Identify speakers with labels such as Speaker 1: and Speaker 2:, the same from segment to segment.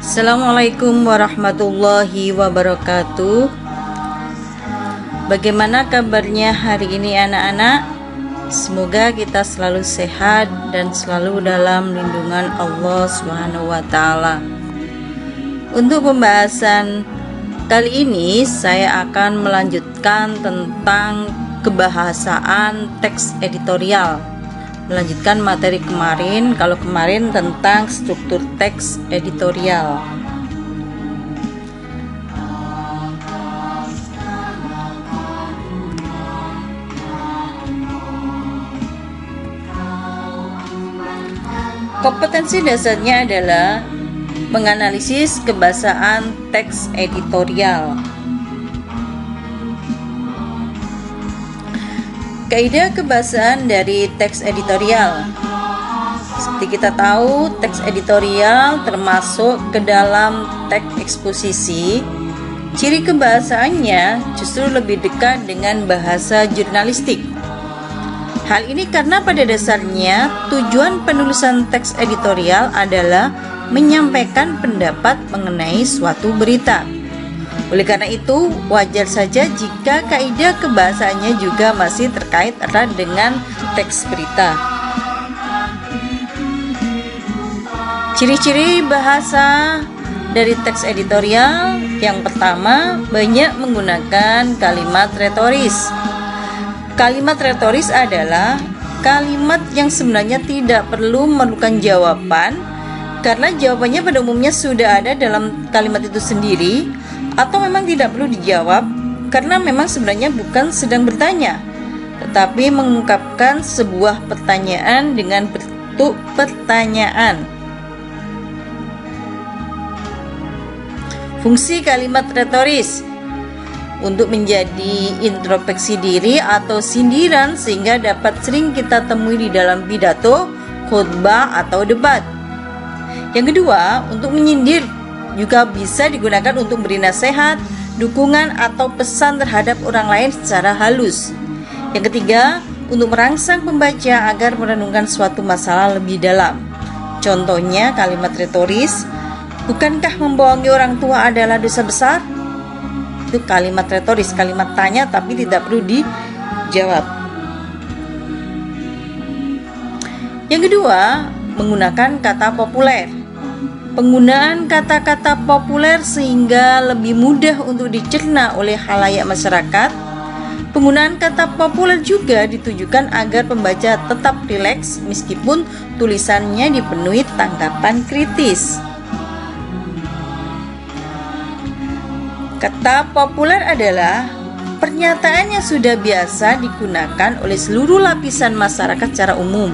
Speaker 1: Assalamualaikum warahmatullahi wabarakatuh. Bagaimana kabarnya hari ini anak-anak? Semoga kita selalu sehat dan selalu dalam lindungan Allah Subhanahu wa taala. Untuk pembahasan kali ini saya akan melanjutkan tentang kebahasaan teks editorial. Melanjutkan materi kemarin, kalau kemarin tentang struktur teks editorial. Kompetensi dasarnya adalah menganalisis kebahasaan teks editorial. Kaidah kebahasaan dari teks editorial. Seperti kita tahu, teks editorial termasuk ke dalam teks eksposisi. Ciri kebahasaannya justru lebih dekat dengan bahasa jurnalistik. Hal ini karena pada dasarnya tujuan penulisan teks editorial adalah menyampaikan pendapat mengenai suatu berita. Oleh karena itu, wajar saja jika kaidah kebahasaannya juga masih terkait erat dengan teks berita. Ciri-ciri bahasa dari teks editorial, yang pertama, banyak menggunakan kalimat retoris. Kalimat retoris adalah kalimat yang sebenarnya tidak perlu memerlukan jawaban, karena jawabannya pada umumnya sudah ada dalam kalimat itu sendiri, atau memang tidak perlu dijawab karena memang sebenarnya bukan sedang bertanya, tetapi mengungkapkan sebuah pertanyaan dengan bentuk pertanyaan. Fungsi kalimat retoris untuk menjadi introspeksi diri atau sindiran, sehingga dapat sering kita temui di dalam pidato, khutbah, atau debat. Yang kedua, untuk menyindir juga bisa digunakan untuk beri nasihat, dukungan, atau pesan terhadap orang lain secara halus. Yang ketiga, untuk merangsang pembaca agar merenungkan suatu masalah lebih dalam. Contohnya kalimat retoris, bukankah membohongi orang tua adalah dosa besar? Itu kalimat retoris, kalimat tanya tapi tidak perlu dijawab. Yang kedua, menggunakan kata populer. Penggunaan kata-kata populer sehingga lebih mudah untuk dicerna oleh khalayak masyarakat. Penggunaan kata populer juga ditujukan agar pembaca tetap rileks meskipun tulisannya dipenuhi tanggapan kritis. Kata populer adalah pernyataan yang sudah biasa digunakan oleh seluruh lapisan masyarakat secara umum,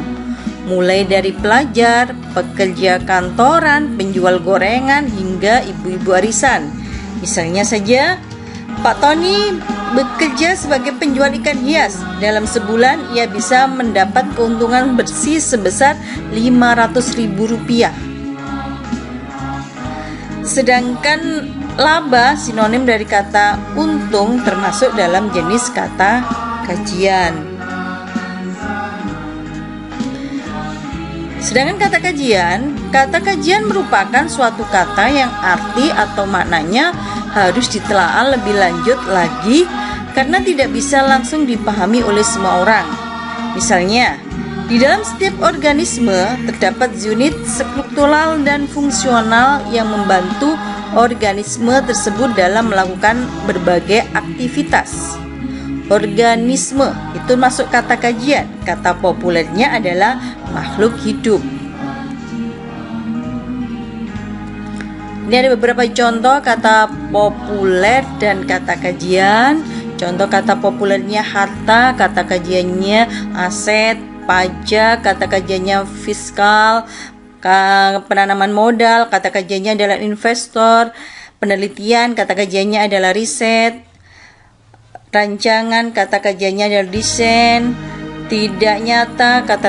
Speaker 1: mulai dari pelajar, pekerja kantoran, penjual gorengan, hingga ibu-ibu arisan. Misalnya saja, Pak Tony bekerja sebagai penjual ikan hias. Dalam sebulan ia bisa mendapat keuntungan bersih sebesar Rp500.000. Sedangkan laba sinonim dari kata untung termasuk dalam jenis kata kajian. Sedangkan kata kajian merupakan suatu kata yang arti atau maknanya harus ditelaah lebih lanjut lagi karena tidak bisa langsung dipahami oleh semua orang. Misalnya, di dalam setiap organisme terdapat unit struktural dan fungsional yang membantu organisme tersebut dalam melakukan berbagai aktivitas. Organisme itu masuk kata kajian. Kata populernya adalah makhluk hidup. Ini ada beberapa contoh kata populer dan kata kajian. Contoh kata populernya harta, kata kajiannya aset, pajak, kata kajiannya fiskal, penanaman modal, kata kajiannya adalah investor, penelitian, kata kajiannya adalah riset, rancangan, kata kajiannya adalah desain, tidak nyata, kata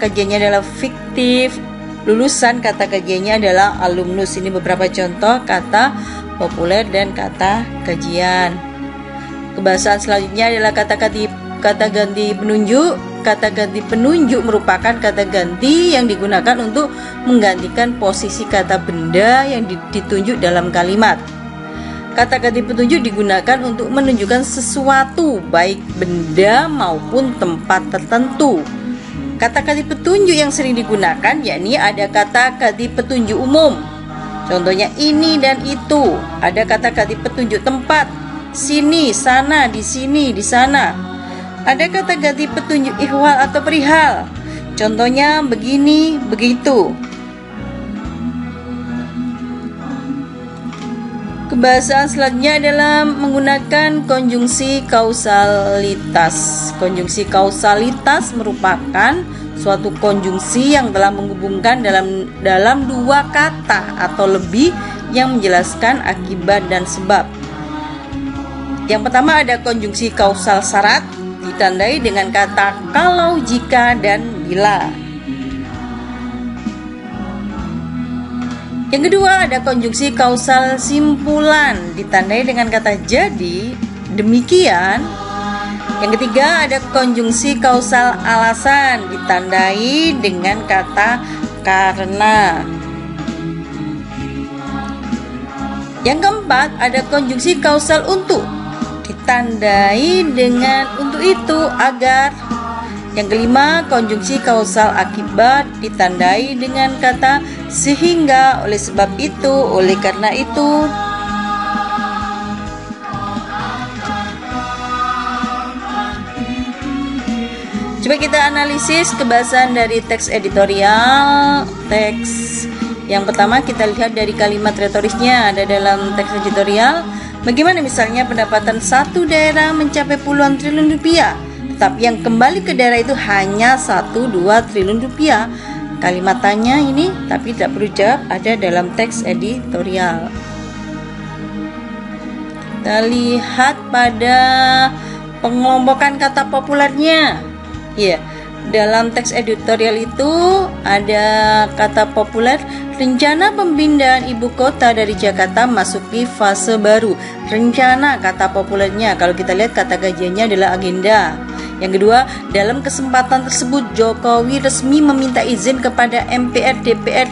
Speaker 1: kajiannya adalah fiktif, lulusan, kata kajiannya adalah alumnus. Ini beberapa contoh kata populer dan kata kajian. Kebahasaan selanjutnya adalah kata ganti penunjuk. kata ganti penunjuk merupakan kata ganti yang digunakan untuk menggantikan posisi kata benda yang ditunjuk dalam kalimat. Kata ganti petunjuk digunakan untuk menunjukkan sesuatu, baik benda maupun tempat tertentu. Kata ganti petunjuk yang sering digunakan yakni ada kata ganti petunjuk umum. Contohnya ini dan itu. Ada kata ganti petunjuk tempat, sini, sana, di sini, di sana. Ada kata ganti petunjuk ihwal atau perihal. Contohnya begini, begitu. Kebahasaan selanjutnya adalah menggunakan konjungsi kausalitas. Konjungsi kausalitas merupakan suatu konjungsi yang telah menghubungkan dalam dua kata atau lebih yang menjelaskan akibat dan sebab. Yang pertama ada konjungsi kausal syarat, ditandai dengan kata kalau, jika, dan bila. Yang kedua ada konjungsi kausal simpulan, ditandai dengan kata jadi, demikian. Yang ketiga ada konjungsi kausal alasan, ditandai dengan kata karena. Yang keempat ada konjungsi kausal untuk, ditandai dengan untuk itu, agar. Yang kelima konjungsi kausal akibat, ditandai dengan kata sehingga, oleh sebab itu, oleh karena itu. Coba kita analisis kebahasaan dari teks editorial. Teks yang pertama kita lihat dari kalimat retorisnya. Ada dalam teks editorial, bagaimana misalnya pendapatan satu daerah mencapai puluhan triliun rupiah, tetapi yang kembali ke daerah itu hanya 1-2 triliun rupiah. Kalimat tanya ini tapi tidak perlu jawab, ada dalam teks editorial. Kita lihat pada pengelompokan kata populernya. Ya, dalam teks editorial itu ada kata populer, rencana pemindahan ibu kota dari Jakarta masuki fase baru. Rencana kata populernya, kalau kita lihat kata kajiannya adalah agenda. Yang kedua, dalam kesempatan tersebut Jokowi resmi meminta izin kepada MPR, DPR,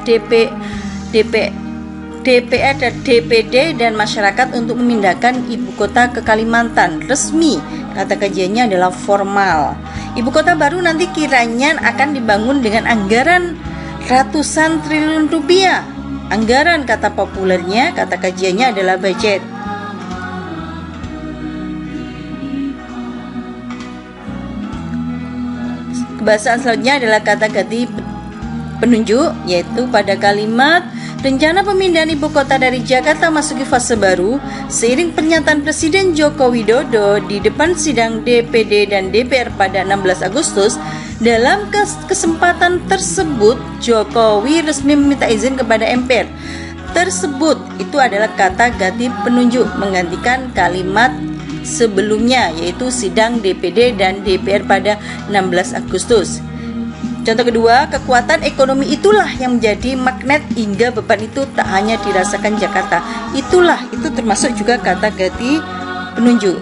Speaker 1: DPR dan DPD dan masyarakat untuk memindahkan ibu kota ke Kalimantan. Resmi, kata kajiannya adalah formal. Ibu kota baru nanti kiranya akan dibangun dengan anggaran ratusan triliun rupiah. Anggaran kata populernya, kata kajiannya adalah budget. Kebahasaan selanjutnya adalah kata ganti penunjuk, yaitu pada kalimat rencana pemindahan ibu kota dari Jakarta masuki fase baru seiring pernyataan Presiden Joko Widodo di depan sidang DPD dan DPR pada 16 Agustus. Dalam kesempatan tersebut Jokowi resmi meminta izin kepada MPR. Tersebut itu adalah kata ganti penunjuk menggantikan kalimat sebelumnya, yaitu sidang DPD dan DPR pada 16 Agustus. Contoh kedua, kekuatan ekonomi itulah yang menjadi magnet hingga beban itu tak hanya dirasakan Jakarta. Itu termasuk juga kata ganti penunjuk.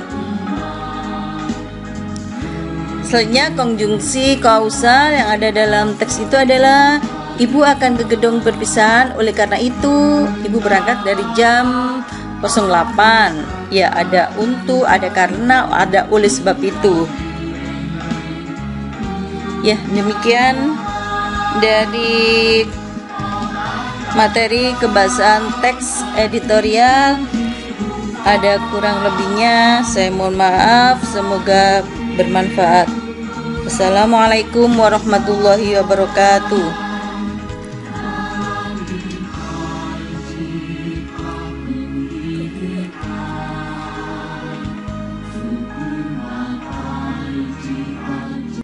Speaker 1: Selanjutnya konjungsi kausal yang ada dalam teks itu adalah ibu akan ke gedung perpisahan, oleh karena itu ibu berangkat dari jam 08. Ya, ada untuk, ada karena, ada oleh sebab itu. Ya, demikian dari materi kebahasaan teks editorial. Ada kurang lebihnya, saya mohon maaf, semoga bermanfaat. Wassalamualaikum warahmatullahi wabarakatuh.